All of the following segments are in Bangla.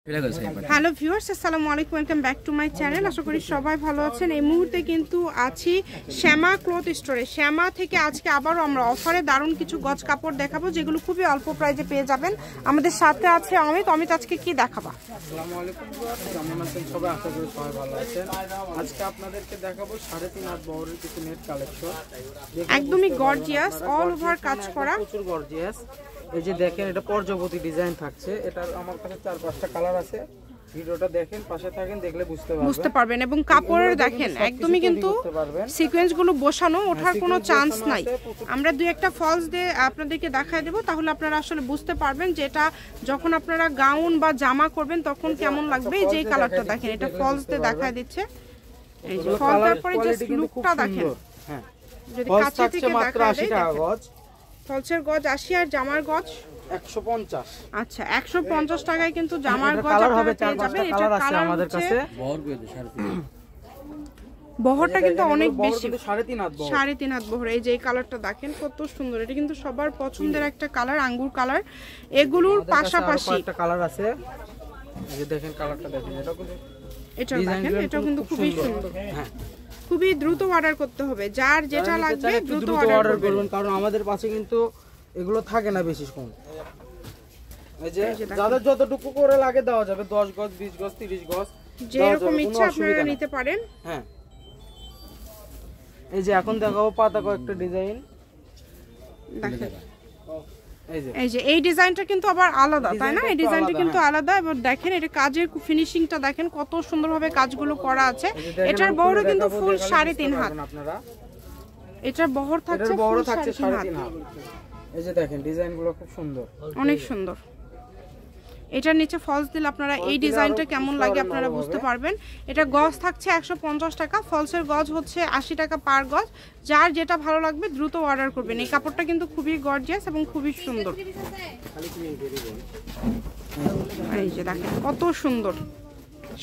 হ্যালো ভিউয়ার্স, আসসালামু আলাইকুম, welcome back to my channel. আশা করি সবাই ভালো আছেন। এই মুহূর্তে কিন্তু আছি শ্যামা ক্লথ স্টোরে। শ্যামা থেকে আজকে আবারও আমরা অফারে দারুণ কিছু গজ কাপড় দেখাবো, যেগুলো খুবই অল্প প্রাইজে পেয়ে যাবেন। আমাদের সাথে আছে অমিত। অমিত, আজকে কি দেখাবা? আসসালামু আলাইকুম ভিউয়ার্স, কেমন আছেন সবাই? আশা করি সবাই ভালো আছেন। আজকে আপনাদেরকে দেখাবো 3.5 হাত বহরের কিছু নেট কালেকশন, একদমই গর্জিয়াস, অল ওভার কাজ করা, প্রচুর গর্জিয়াস। এই যে দেখেন, এটা পর্যাবতী ডিজাইন থাকছে। এটার আমার কাছে 4-5টা কালার আছে। ভিডিওটা দেখেন, পাশে থাকেন, দেখলে বুঝতে পারবেন। এবং কাপড়ের দেখেন একদমই কিন্তু সিকোয়েন্স গুলো বসানো, ওঠার কোনো চান্স নাই। আমরা দুই একটা ফলস দিয়ে আপনাদেরকে দেখায় দেব, তাহলে আপনারা আসলে বুঝতে পারবেন যে এটা যখন আপনারা গাউন বা জামা করবেন তখন কেমন লাগবে। এই যে কালারটা দেখেন, এটা ফলস দিয়ে দেখায় দিচ্ছে। এই যে ফল, তারপরে জাস্ট লুকটা দেখেন। হ্যাঁ, যদি কাছে থেকে মাত্র 80 টাকা গজ, ফলসের গজ 80 আর জামার গজ 150। আচ্ছা, 150 টাকায় কিন্তু জামার গজ আপনারা পেয়ে যাবেন। এটা কালার আমাদের কাছে বহরটা কিন্তু অনেক বেশি, 3.5 হাত বহর। এই যে এই কালারটা দেখেন কত সুন্দর, এটা কিন্তু সবার পছন্দের একটা কালার, আঙ্গুর কালার। এগুলোর পাশাপাশি একটা কালার আছে, এই যে দেখেন কালারটা দেখেন, এটা দেখেন, এটা কিন্তু খুবই সুন্দর। হ্যাঁ, খুবই দ্রুত অর্ডার করতে হবে, যার যেটা লাগবে দ্রুত অর্ডার করবেন, কারণ আমাদের পাশে কিন্তু এগুলো থাকে না বেশিক্ষণ। এই যে যাদের যতটুকু করে লাগে দেওয়া যাবে, 10 গজ, 20 গজ, 30 গজ, যেরকম ইচ্ছা আপনারা নিতে পারেন। হ্যাঁ, এই যে এখন দেখাবো পাতা কয়েকটা ডিজাইন দেখেন। এই যে এই ডিজাইনটা কিন্তু আবার আলাদা, তাই না? এই ডিজাইনটা কিন্তু আলাদা। এবং দেখেন এটা কাজের ফিনিশিংটা দেখেন কত সুন্দরভাবে কাজগুলো করা আছে। এটার বহর কিন্তু ফুল 3.5 হাত। এটার বহর থাকছে ফুল 3.5 হাত। এই যে দেখেন ডিজাইনগুলো খুব সুন্দর, অনেক সুন্দর। এটার নিচে ফলস দিলে আপনারা এই ডিজাইনটা কেমন লাগে আপনারা বুঝতে পারবেন। এটা গজ থাকছে 150 টাকা, ফলসের গজ হচ্ছে 80 টাকা পার গজ। যার যেটা ভালো লাগবে দ্রুত অর্ডার করবেন। এই কাপড়টা কিন্তু খুবই গর্জিয়াস এবং খুবই সুন্দর। এই যে দেখেন কত সুন্দর,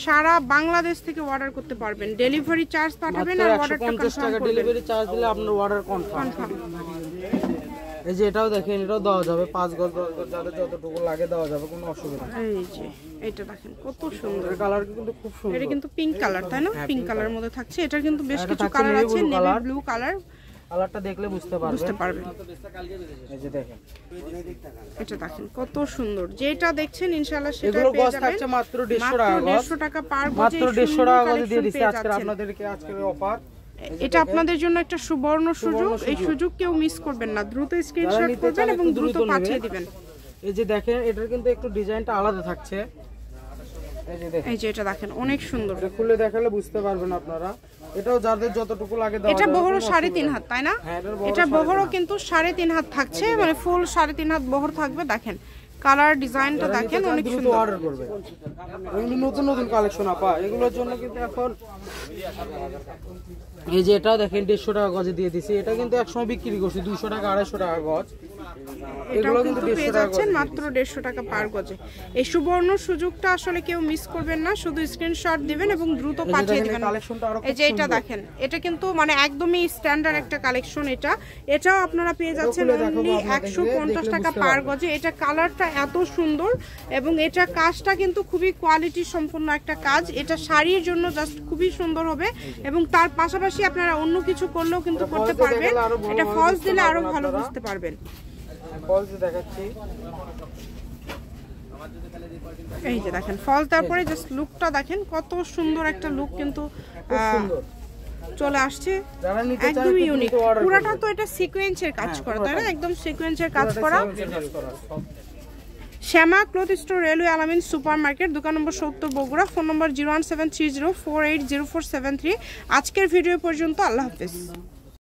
সারা বাংলাদেশ থেকে অর্ডার করতে পারবেন। ডেলিভারি চার্জ পাঠাবেন আর অর্ডারটা কনফার্ম করবেন। ডেলিভারি চার্জ দিলে আপনার অর্ডার কনফার্ম। এই যে এটাও দেখেন, এটাও দেওয়া যাবে 5 গজ, 10 গজ, যাদের যতটুকু লাগে দেওয়া যাবে, কোনো অসুবিধা নেই। এই যে এটা দেখেন কত সুন্দর, কালার কিন্তু খুব সুন্দর। এটা কিন্তু পিঙ্ক কালার, তাই না? পিঙ্ক কালারের মধ্যে থাকছে। এটা কিন্তু বেশ কিছু কালার আছে, নেভি ব্লু কালার। কালারটা দেখলে বুঝতে পারবেন। এই যে দেখেন, এটা দেখেন কত সুন্দর। যেটা দেখছেন ইনশাআল্লাহ সেটা এগুলো পেয়ে গজ যাবেন। থাকছে মাত্র 150 টাকা গজ, 150 টাকা পার গজ, মাত্র 150 টাকা গজ দিয়ে দিচ্ছি আজকে আপনাদেরকে, আজকের অফার। এটা আপনাদের জন্য একটা সুবর্ণ সুযোগ। এই সুযোগ কেউ মিস করবেন না, দ্রুত স্ক্রিনশট করবেন এবং দ্রুত পাঠিয়ে দিবেন। এই যে দেখেন, এটার কিন্তু একটু ডিজাইনটা আলাদা থাকছে। এই যে এটা দেখেন অনেক সুন্দর, এটা খুলে দেখালে বুঝতে পারবেন আপনারা। এটাও যাদের যতটুকু লাগে দেওয়া যাবে। এটা বহরও 3.5 হাত, তাই না? এটা বহরও কিন্তু 3.5 হাত থাকছে, মানে ফুল 3.5 হাত বহর থাকবে। দেখেন কালার ডিজাইনটা দেখেন অনেক সুন্দর। অর্ডার করবে, এগুলো নতুন নতুন কালেকশন আপা, এগুলোর জন্য কিন্তু এখন এই যে এটাও দেখেন 150 টাকা গজে দিয়ে দিছি। এটা কিন্তু একসময় বিক্রি করছি 200 টাকা, 250 টাকা গজ। এগুলো কিন্তু পেয়ে যাচ্ছেন মাত্র 150 টাকা পার গজে। এই সুবর্ণ সুযোগটা আসলে কেউ মিস করবেন না, শুধু স্ক্রিনশট দিবেন এবং দ্রুত পাঠিয়ে দিবেন। এই যে এটা দেখেন, এটা কিন্তু মানে একদমই স্ট্যান্ডার্ড একটা কালেকশন। এটাও আপনারা পেয়ে যাচ্ছেন অনলি 150 টাকা পার গজে। এটা কালারটা এত সুন্দর এবং এটা কাজটা কিন্তু খুবই কোয়ালিটি সম্পন্ন একটা কাজ। এটা শাড়ির জন্য জাস্ট খুবই সুন্দর হবে এবং তার পাশাপাশি আপনারা অন্য কিছু করলেও কিন্তু করতে পারবেন। এটা ফলস দিলে আরো ভালো বুঝতে পারবেন। ফলস দেখাচ্ছি, এই যে দেখেন ফলস, তারপরে জাস্ট লুকটা দেখেন কত সুন্দর একটা লুক কিন্তু চলে আসছে, একদম ইউনিক। পুরাটা তো এটা সিকোয়েন্সের কাজ করা, তাই না? একদম সিকোয়েন্সের কাজ করা। শ্যামা ক্লথ স্টোর, রেলওয়ে আলামিন সুপার মার্কেট, দোকান নম্বর 70, বগুড়া। ফোন নম্বর 01730480473। আজকের ভিডিও পর্যন্ত, আল্লাহ হাফেজ।